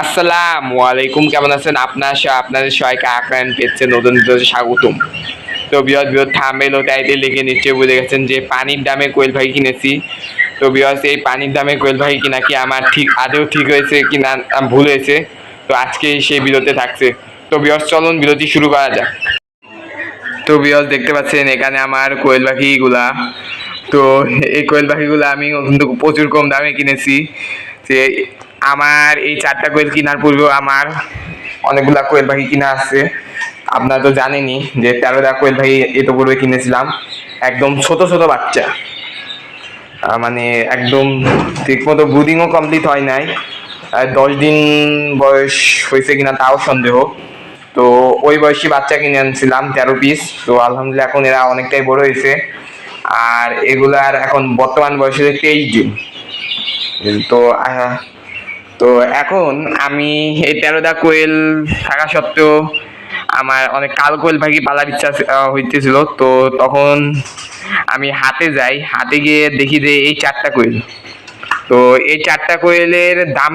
আসসালামু আলাইকুম, কেমন আছেন? আপনাদের সবাইকে আক্রান্ত পেয়েছে নতুন ভিডিওতে স্বাগতম। তো বৃহৎ থাম্বনেল ও টাইটেল লিখে নিশ্চয়ই বুঝে গেছেন যে পানির দামে কোয়েল পাখি কিনেছি। তো বৃহৎ এই পানির দামে কোয়েল পাখি কিনা কি আমার আদৌ ঠিক হয়েছে কিনা ভুল হয়েছে, তো আজকে সেই ভিডিওতে থাকছে। তো বৃহৎ চলুন ভিডিওটি শুরু করা যাক। তো বৃহৎ দেখতে পাচ্ছেন এখানে আমার কোয়েল পাখিগুলা। তো এই কোয়েল পাখিগুলো আমি কিন্তু প্রচুর কম দামে কিনেছি। যে আমার এই 4টা কোয়েল কেনার পূর্বেও আমার অনেকগুলা কোয়েল পাখি কিনা আছে। আপনারা তো জানেনই যে 13টা কোয়েল পাখি এত পূর্বে কিনেছিলাম, একদম ছোট ছোট বাচ্চা, মানে একদম ঠিকমতো ব্রুডিংও কমপ্লিট হয় নাই, 10 দিন বয়স হয়েছে কিনা তাও সন্দেহ। তো ওই বয়সী বাচ্চা কিনে আনছিলাম 13 পিস। তো আলহামদুলিল্লাহ এখন এরা অনেকটাই বড় হয়েছে, আর এগুলার এখন বর্তমান বয়স হচ্ছে 23 দিন। তো তো এখন আমি এই 13টা কোয়েল থাকা সত্ত্বেও আমার অনেক কাল কোয়েল পাখি পালার ইচ্ছা হইতেছিল। তো তখন আমি হাটে যাই, হাটে গিয়ে দেখি যে এই 4টা কোয়েল। তো এই 4টা কোয়েলের দাম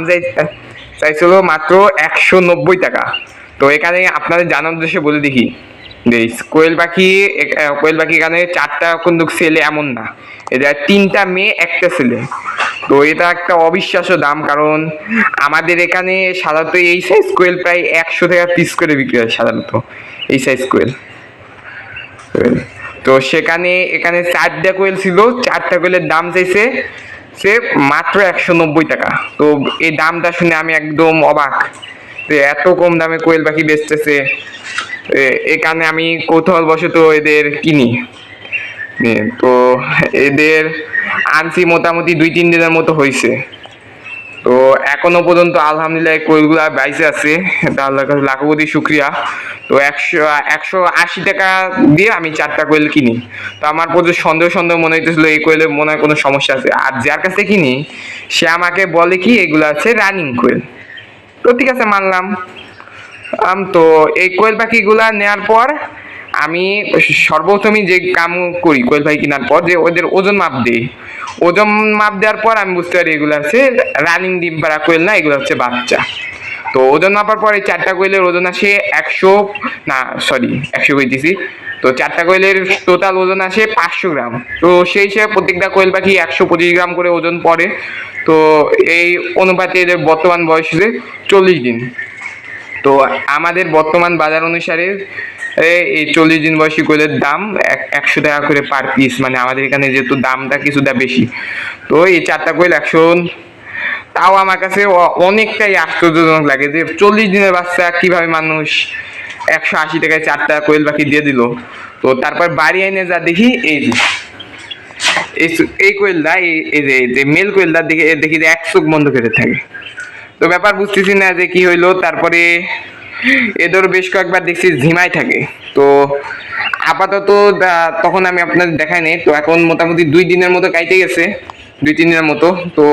চাইছিল মাত্র 190 টাকা। তো এখানে আপনাদের জানার উদ্দেশ্যে বলে দেখি যে কোয়েল পাখি এখানে 4টা কিন্তু ছেলে এমন না, এদের 3টা মেয়ে একটা ছেলে। তো এটা একটা অবিশ্বাস্য দাম, কারণ আমাদের এখানে সাধারণত এই সাইজ কোয়েল প্রায় 100 টাকা পিস করে বিক্রি হয় সাধারণত, এই সাইজ কোয়েল। তো এখানে 4টা কোয়েল ছিল, 4টা কোয়েলের দাম চাইছে সে মাত্র 190 টাকা। তো এই দামটা শুনে আমি একদম অবাক যে এত কম দামে কোয়েল পাখি বেচতেছে। এখানে আমি কৌতূহলবশত এদের কিনি। তো এদের আনছি মোটামুটি 2-3 দিনের মতো হয়েছে। তো এখনো পর্যন্ত আলহামদুলিল্লাহ কোয়েলগুলা বাইসে আছে, আল্লাহর কাছে লাখো কোটি শুক্রিয়া। তো 180 টাকা দিয়ে আমি 4টা কোয়েল কিনি। তো আমার প্রচুর সন্দেহ মনে হইতেছিল এই কোয়েলে মনে হয় কোনো সমস্যা আছে, আর যার কাছে কিনি সে আমাকে বলে কি এগুলো আছে রানিং কোয়েল। তো ঠিক আছে, মানলাম। তো এই কোয়েল পাখিগুলা নেওয়ার পর আমি সর্বপ্রথমই যে কাম করি কোয়েল পাখি কেনার পর, যে ওদের ওজন মাপ দিই। ওজন মাপ দেওয়ার পর আমি বুঝতে পারি এগুলো হচ্ছে রানিং ডিম পাড়া কোয়েল না, এগুলো হচ্ছে বাচ্চা। তো ওজন মাপার পরে 4টা কোয়েলের ওজন আসে 100 কইতেছি। তো 4টা কোয়েলের টোটাল ওজন আসে 500 গ্রাম। তো সেই হিসেবে প্রত্যেকটা কোয়েল পাখি 125 গ্রাম করে ওজন পড়ে। তো এই অনুপাতে এদের বর্তমান বয়স হচ্ছে 40 দিন। তো আমাদের বর্তমান বাজার অনুসারে এই 40 দিন বয়সী কোয়েলের দাম 100 টাকা করে পার পিস, মানে আমাদের এখানে যেহেতু দামটা কিছুটা বেশি। তো এই 4টা কোয়েল 100, তাও আমার কাছে অনেকটাই আশ্চর্যজনক লাগে যে 40 দিনের বাচ্চা কিভাবে মানুষ 180 টাকায় 4টা কোয়েল পাখি দিয়ে দিল। তো তারপর বাড়ি এনে যা দেখি এই কোয়েলটা, এই যে মেল কোয়েলটা দেখি যে এক চোখ বন্ধ করে থাকে। তো ব্যাপার বুঝতেছি না যে কি হইলো। তারপরে এদের বেশ কয়েকবার দেখছি ঝিমাই থাকে। তো আপাতত তখন আমি আপনাদের দেখাই নাই। তো এখন মোটামুটি 2 দিনের মতো কাইটে গেছে, 2-3 দিনের মতো। তো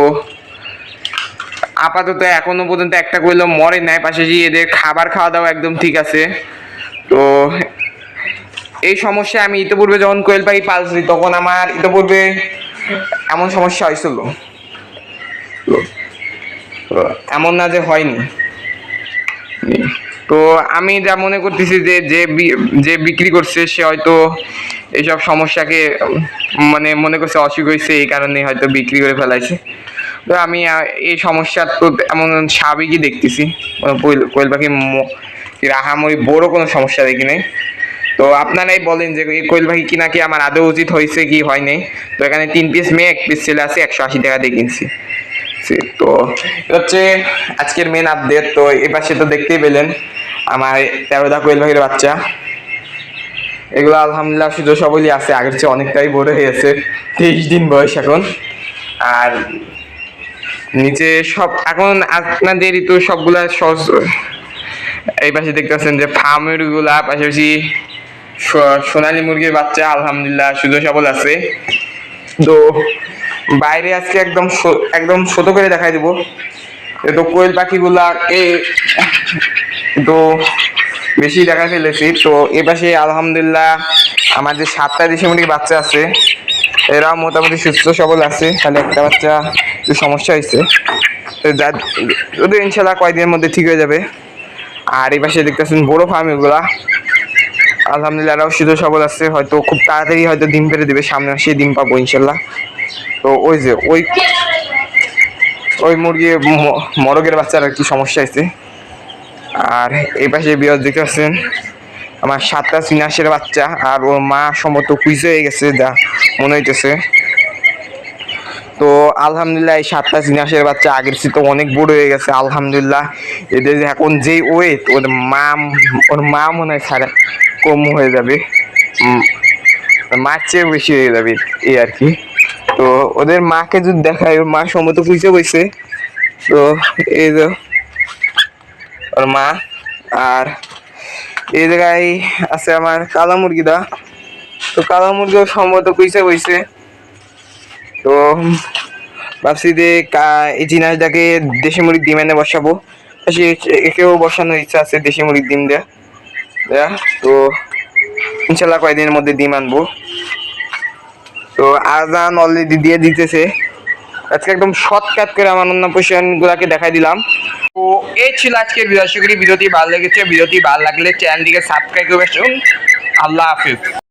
আপাতত এখনো পর্যন্ত একটা কোয়েলও মরে নাই, পাশাপাশি এদের খাবার খাওয়া দাওয়া একদম ঠিক আছে। তো এই সমস্যা আমি ইতিপূর্বে যখন কোয়েল পাখি পালছি তখন আমার ইতিপূর্বে এমন সমস্যা হয়েছিল, এমন না যে হয়নি। তো আমি যা মনে করতেছি যে যে বিক্রি করছে সে হয়তো এইসব সমস্যাকে মানে মনে করছে অসুখ হয়েছে, এই কারণে হয়তো বিক্রি করে ফেলাইছে। তো আমি এই সমস্যা তো এমন স্বাভাবিকই দেখতেছি, কোয়েল পাখি রাহামরি বড় কোনো সমস্যা দেখি নাই। তো আপনারাই বলেন যে এই কোয়েল পাখি কিনা কি আমার আদৌ উচিত হয়েছে কি হয় নাই। তো এখানে 3 পিস মেয়ে 1 পিস ছেলে আছে, 180 টাকা দিয়ে কিনছি। তো হচ্ছে আজকের মেন আপডেট। তো এই পাশে তো দেখতেই পেলেন আমার 13টা কোয়েল পাখির বাচ্চা। এগুলো আলহামদুলিল্লাহ সুযোগ সবলই আছে, আগের চেয়ে অনেকটাই বড় হয়েছে, 23 দিন বয়স এখন। আর নিচে সব এখন আপনাদেরই তো সবগুলা সহজ। এই পাশে দেখতে পাচ্ছেন যে ফার্মের গুলা, পাশাপাশি সোনালী মুরগির বাচ্চা আলহামদুলিল্লাহ সুযোগ সবল আছে। তো বাইরে আজকে একদম ছোট করে দেখাই দেবো। তো কোয়েল পাখিগুলা তো বেশি দেখা ফেলেছি। তো এ পাশে আলহামদুলিল্লাহ আমার যে 7টা দেশি মুরগির বাচ্চা আছে এরাও মোটামুটি সুস্থ সবল আছে, খালি একটা বাচ্চা একটু সমস্যা হয়েছে। ওদের ইনশাল্লাহ কয়েকদিনের মধ্যে ঠিক হয়ে যাবে। আর এই পাশে দেখতেছেন বড় ফার্ম এগুলা, আলহামদুলিল্লাহ এরাও সুস্থ সবল আছে, হয়তো খুব তাড়াতাড়ি হয়তো ডিম পেড়ে দেবে, সামনে মাসে ডিম পাবো ইনশাল্লাহ। তো ওই যে ওই মুরগি মরগের বাচ্চার আর কি সমস্যা হয়েছে। আর এই পাশে বিয়ার দেখতে পাচ্ছেন আমার 7টা চিনাসের বাচ্চা, আর ওর মা সম্ভবত কুইজ হয়ে গেছে যা মনে হইতেছে। তো আলহামদুলিল্লাহ এই 7টা চিনাসের বাচ্চা আগের চেয়ে অনেক বড় হয়ে গেছে আলহামদুলিল্লাহ। এদের এখন যেই ওয়েট ওর মা মনে হয় সারা কম হয়ে যাবে, মার চেয়ে বেশি হয়ে যাবে এই আর কি। তো ওদের মাকে যদি দেখায়, ওর মা সম্ভবত কুইজে বইছে। তো এই যে ওর মা, আর এই জায়গায় আছে আমার কালা মুরগিটা। তো কালা মুরগিও সম্ভবত কুইসে বইছে। তো ভাবছি যে এই চিনাসটাকে দেশি মুরগির ডিম এনে বসাবো, একেও বসানোর ইচ্ছা আছে দেশি মুরগির ডিম দেয়া। তো ইনশাল্লাহ কয়েকদিনের মধ্যে ডিম আনবো। তো আজান অলরেডি দিয়ে দিতেছে। আজকে একদম শর্টকাট করে আমার অন্য পজিশন গুলাকে দেখাই দিলাম। তো এই ছিল আজকের ভিডিও। আশা করি ভিডিওটি ভালো লেগেছে। ভিডিওটি ভালো লাগলে চ্যানেলটিকে সাবস্ক্রাইব করবেন। আল্লাহ হাফিজ।